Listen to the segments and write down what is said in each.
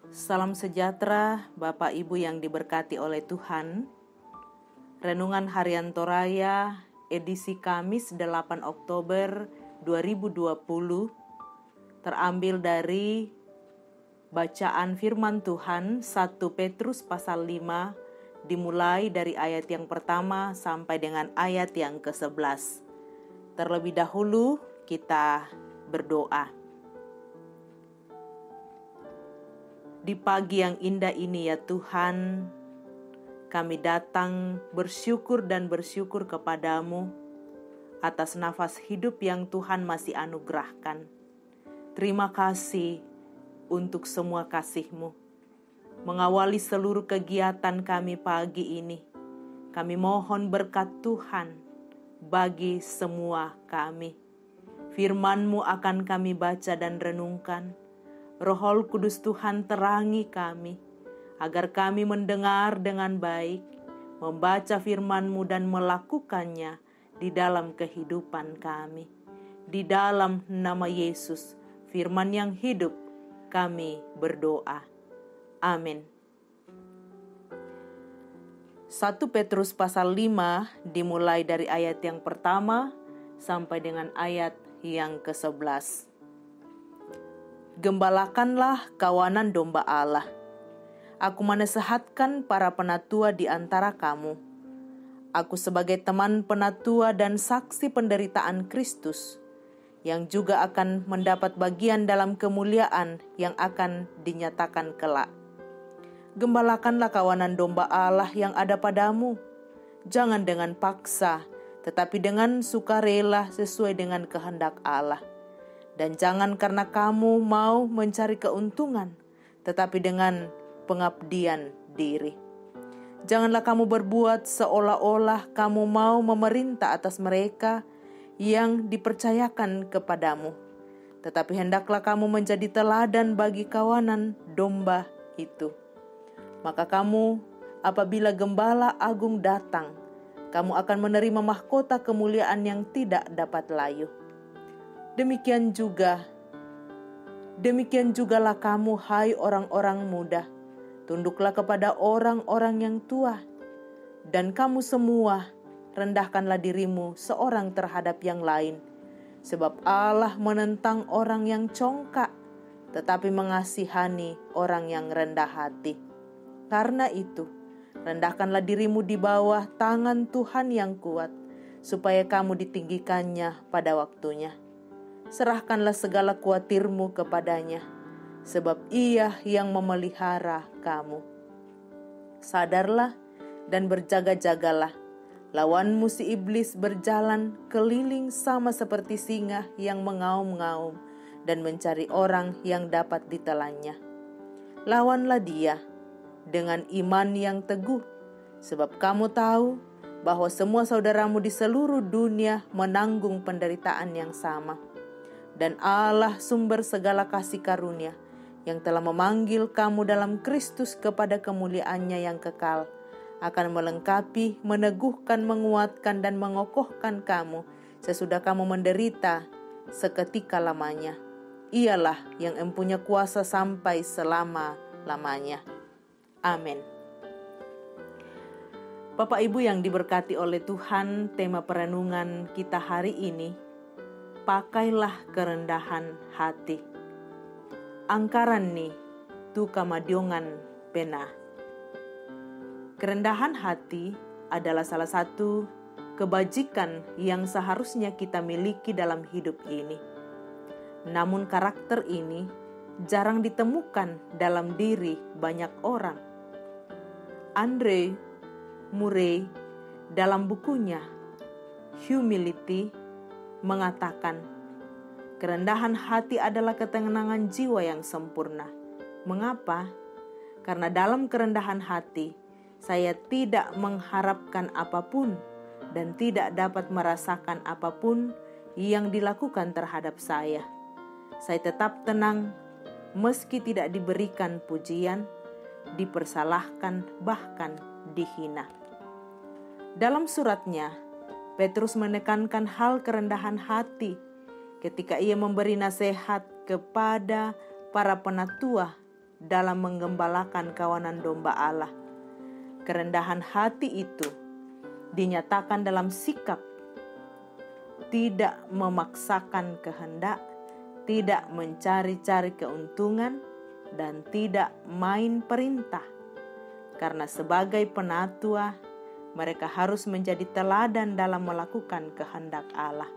Salam sejahtera Bapak Ibu yang diberkati oleh Tuhan. Renungan Harian Toraya edisi Kamis 8 Oktober 2020 terambil dari bacaan firman Tuhan 1 Petrus pasal 5 dimulai dari ayat yang pertama sampai dengan ayat yang ke-11. Terlebih dahulu kita berdoa. Di pagi yang indah ini ya Tuhan, kami datang bersyukur kepadamu atas nafas hidup yang Tuhan masih anugerahkan. Terima kasih untuk semua kasih-Mu. Mengawali seluruh kegiatan kami pagi ini, kami mohon berkat Tuhan bagi semua kami. Firman-Mu akan kami baca dan renungkan. Roh Kudus Tuhan terangi kami, agar kami mendengar dengan baik, membaca firman-Mu dan melakukannya di dalam kehidupan kami. Di dalam nama Yesus, firman yang hidup, kami berdoa. Amin. 1 Petrus pasal 5 dimulai dari ayat yang pertama sampai dengan ayat yang ke-11. Gembalakanlah kawanan domba Allah. Aku menasehatkan para penatua di antara kamu. Aku sebagai teman penatua dan saksi penderitaan Kristus, yang juga akan mendapat bagian dalam kemuliaan yang akan dinyatakan kelak. Gembalakanlah kawanan domba Allah yang ada padamu, jangan dengan paksa, tetapi dengan sukarela sesuai dengan kehendak Allah. Dan jangan karena kamu mau mencari keuntungan, tetapi dengan pengabdian diri. Janganlah kamu berbuat seolah-olah kamu mau memerintah atas mereka yang dipercayakan kepadamu. Tetapi hendaklah kamu menjadi teladan bagi kawanan domba itu. Maka kamu, apabila Gembala Agung datang, kamu akan menerima mahkota kemuliaan yang tidak dapat layu. Demikian jugalah kamu, hai orang-orang muda, tunduklah kepada orang-orang yang tua, dan kamu semua rendahkanlah dirimu seorang terhadap yang lain, sebab Allah menentang orang yang congkak, tetapi mengasihani orang yang rendah hati. Karena itu, rendahkanlah dirimu di bawah tangan Tuhan yang kuat, supaya kamu ditinggikannya pada waktunya. Serahkanlah segala kuatirmu kepadanya, sebab Ia yang memelihara kamu. Sadarlah dan berjaga-jagalah. Lawanmu si iblis berjalan keliling sama seperti singa yang mengaum-ngaum dan mencari orang yang dapat ditelannya. Lawanlah dia dengan iman yang teguh, sebab kamu tahu bahwa semua saudaramu di seluruh dunia menanggung penderitaan yang sama. Dan Allah sumber segala kasih karunia yang telah memanggil kamu dalam Kristus kepada kemuliaannya yang kekal, akan melengkapi, meneguhkan, menguatkan, dan mengokohkan kamu sesudah kamu menderita seketika lamanya. Ialah yang empunya kuasa sampai selama-lamanya. Amin. Bapak Ibu yang diberkati oleh Tuhan, tema perenungan kita hari ini, pakailah kerendahan hati. Angkaran nih, tu kamadiongan pena. Kerendahan hati adalah salah satu kebajikan yang seharusnya kita miliki dalam hidup ini. Namun karakter ini jarang ditemukan dalam diri banyak orang. Andre Murray dalam bukunya Humility mengatakan, kerendahan hati adalah ketenangan jiwa yang sempurna. Mengapa? Karena dalam kerendahan hati, saya tidak mengharapkan apapun dan tidak dapat merasakan apapun yang dilakukan terhadap saya. Saya tetap tenang meski tidak diberikan pujian, dipersalahkan, bahkan dihina. Dalam suratnya, Petrus menekankan hal kerendahan hati ketika ia memberi nasihat kepada para penatua dalam menggembalakan kawanan domba Allah. Kerendahan hati itu dinyatakan dalam sikap tidak memaksakan kehendak, tidak mencari-cari keuntungan, dan tidak main perintah. Karena sebagai penatua, mereka harus menjadi teladan dalam melakukan kehendak Allah.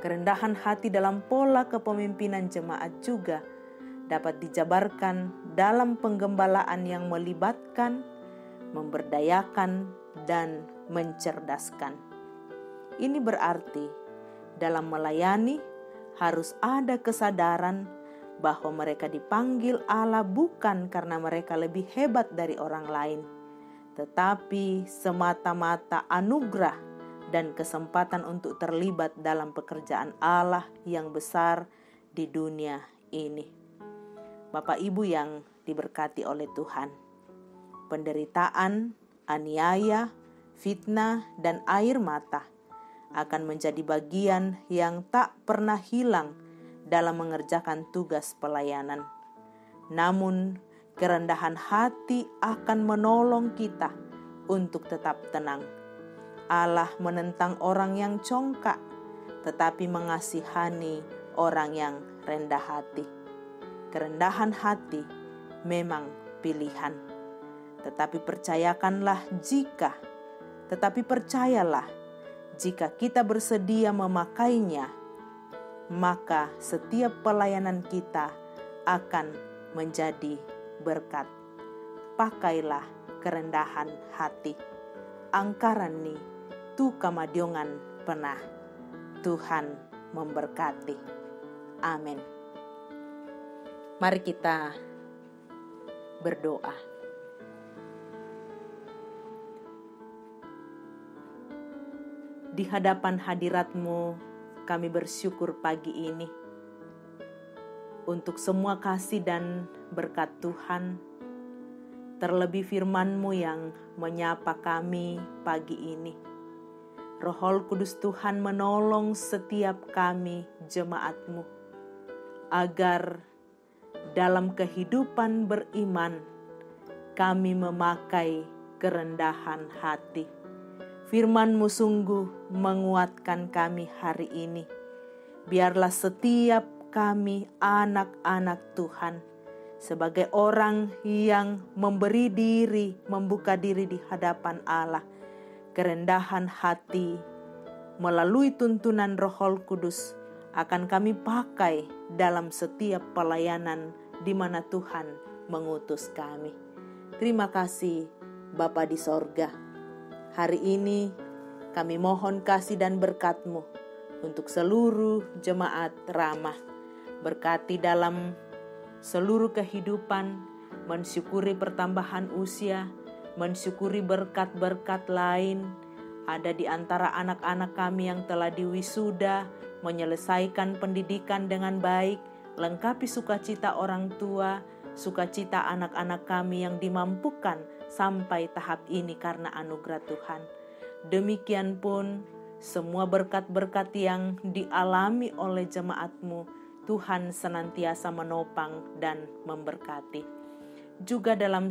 Kerendahan hati dalam pola kepemimpinan jemaat juga dapat dijabarkan dalam penggembalaan yang melibatkan, memberdayakan, dan mencerdaskan. Ini berarti dalam melayani harus ada kesadaran bahwa mereka dipanggil Allah bukan karena mereka lebih hebat dari orang lain, tetapi semata-mata anugerah dan kesempatan untuk terlibat dalam pekerjaan Allah yang besar di dunia ini. Bapak Ibu yang diberkati oleh Tuhan, penderitaan, aniaya, fitnah, dan air mata akan menjadi bagian yang tak pernah hilang dalam mengerjakan tugas pelayanan. Namun, kerendahan hati akan menolong kita untuk tetap tenang. Allah menentang orang yang congkak, tetapi mengasihani orang yang rendah hati. Kerendahan hati memang pilihan, tetapi percayalah jika kita bersedia memakainya, maka setiap pelayanan kita akan menjadi berkat. Pakailah kerendahan hati. Angkarani tu kamadiongan penah. Tuhan memberkati. Amin. Mari kita berdoa. Di hadapan hadirat-Mu, kami bersyukur pagi ini untuk semua kasih dan berkat Tuhan, terlebih firman-Mu yang menyapa kami pagi ini. Roh Kudus Tuhan menolong setiap kami jemaat-Mu, agar dalam kehidupan beriman kami memakai kerendahan hati. Firman-Mu sungguh menguatkan kami hari ini. Biarlah setiap kami anak-anak Tuhan sebagai orang yang membuka diri di hadapan Allah, kerendahan hati melalui tuntunan Roh Kudus akan kami pakai dalam setiap pelayanan di mana Tuhan mengutus kami. Terima kasih Bapa di sorga. Hari ini kami mohon kasih dan berkat-Mu untuk seluruh jemaat Ramah. Berkati dalam seluruh kehidupan, mensyukuri pertambahan usia, mensyukuri berkat-berkat lain ada di antara anak-anak kami yang telah diwisuda, menyelesaikan pendidikan dengan baik, lengkapi sukacita orang tua, sukacita anak-anak kami yang dimampukan sampai tahap ini karena anugerah Tuhan. Demikian pun semua berkat-berkat yang dialami oleh jemaat-Mu, Tuhan senantiasa menopang dan memberkati. Juga dalam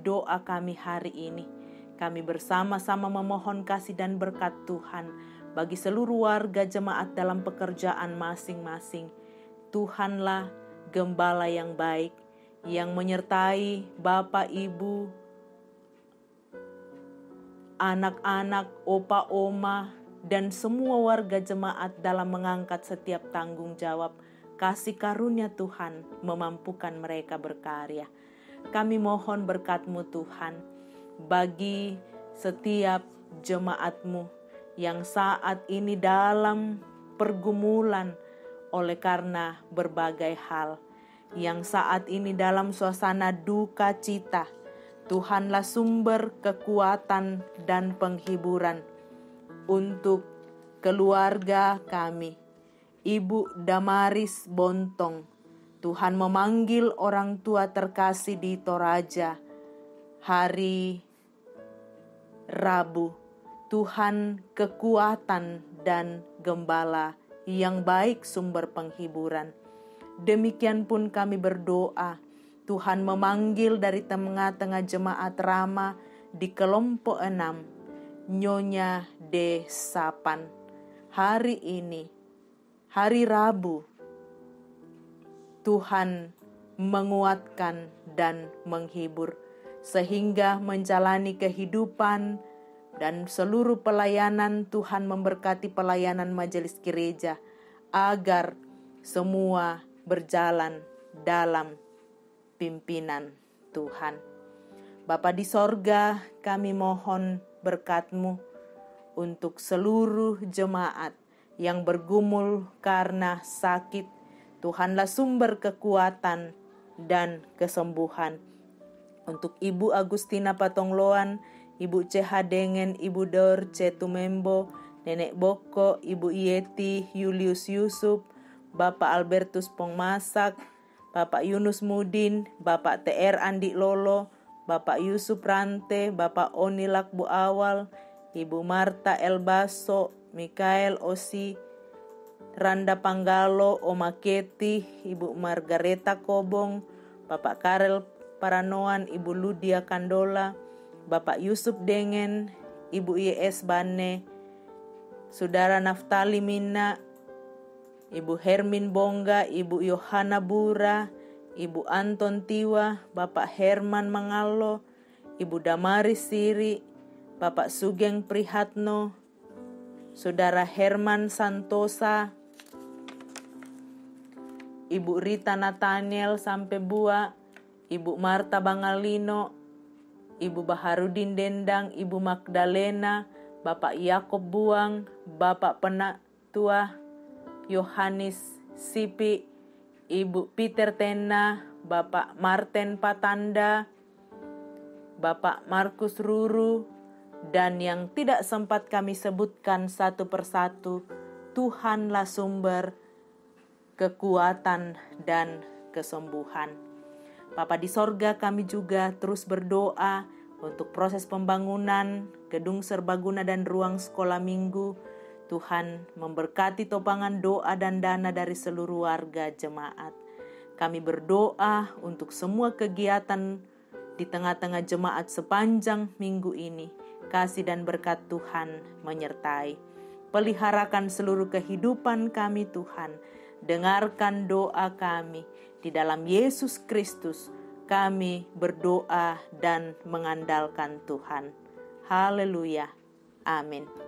doa kami hari ini, kami bersama-sama memohon kasih dan berkat Tuhan bagi seluruh warga jemaat dalam pekerjaan masing-masing. Tuhanlah gembala yang baik, yang menyertai Bapak, Ibu, anak-anak, opa, oma, dan semua warga jemaat dalam mengangkat setiap tanggung jawab. Kasih karunia Tuhan memampukan mereka berkarya. Kami mohon berkat-Mu Tuhan bagi setiap jemaat-Mu yang saat ini dalam pergumulan oleh karena berbagai hal, yang saat ini dalam suasana duka cita. Tuhanlah sumber kekuatan dan penghiburan untuk keluarga kami. Ibu Damaris Bontong, Tuhan memanggil orang tua terkasih di Toraja hari Rabu. Tuhan kekuatan dan gembala yang baik, sumber penghiburan. Demikian pun kami berdoa Tuhan memanggil dari tengah-tengah jemaat Rama di kelompok 6, Nyonya De Sapan. Hari ini, hari Rabu, Tuhan menguatkan dan menghibur sehingga menjalani kehidupan dan seluruh pelayanan. Tuhan memberkati pelayanan majelis gereja agar semua berjalan dalam pimpinan Tuhan. Bapa di sorga, kami mohon berkat-Mu untuk seluruh jemaat yang bergumul karena sakit. Tuhanlah sumber kekuatan dan kesembuhan. Untuk Ibu Agustina Patongloan, Ibu CH Dengan, Ibu Dorce Tumembo, Nenek Boko, Ibu Yeti Julius Yusuf, Bapak Albertus Pongmasak, Bapak Yunus Mudin, Bapak TR Andi Lolo, Bapak Yusuf Rante, Bapak Oni Lakbu Awal, Ibu Marta Elbaso, Mikael Osi, Randa Panggalo, Oma Keti, Ibu Margareta Kobong, Bapak Karel Paranoan, Ibu Ludia Kandola, Bapak Yusuf Dengan, Ibu IS Bane, Saudara Naftali Mina, Ibu Hermin Bongga, Ibu Yohana Bura, Ibu Anton Tiwa, Bapak Herman Mangalo, Ibu Damaris Siri, Bapak Sugeng Prihatno, Saudara Herman Santosa, Ibu Rita Nathaniel Sampai Bua, Ibu Marta Bangalino, Ibu Baharudin Dendang, Ibu Magdalena, Bapak Yakob Buang, Bapak Penatua Yohanes Sipi, Ibu Peter Tena, Bapak Martin Patanda, Bapak Markus Ruru, dan yang tidak sempat kami sebutkan satu persatu. Tuhanlah sumber kekuatan dan kesembuhan. Bapa di sorga, kami juga terus berdoa untuk proses pembangunan gedung serbaguna dan ruang sekolah minggu. Tuhan memberkati topangan doa dan dana dari seluruh warga jemaat. Kami berdoa untuk semua kegiatan di tengah-tengah jemaat sepanjang minggu ini. Kasih dan berkat Tuhan menyertai. Peliharakan seluruh kehidupan kami Tuhan. Dengarkan doa kami. Di dalam Yesus Kristus kami berdoa dan mengandalkan Tuhan. Haleluya. Amin.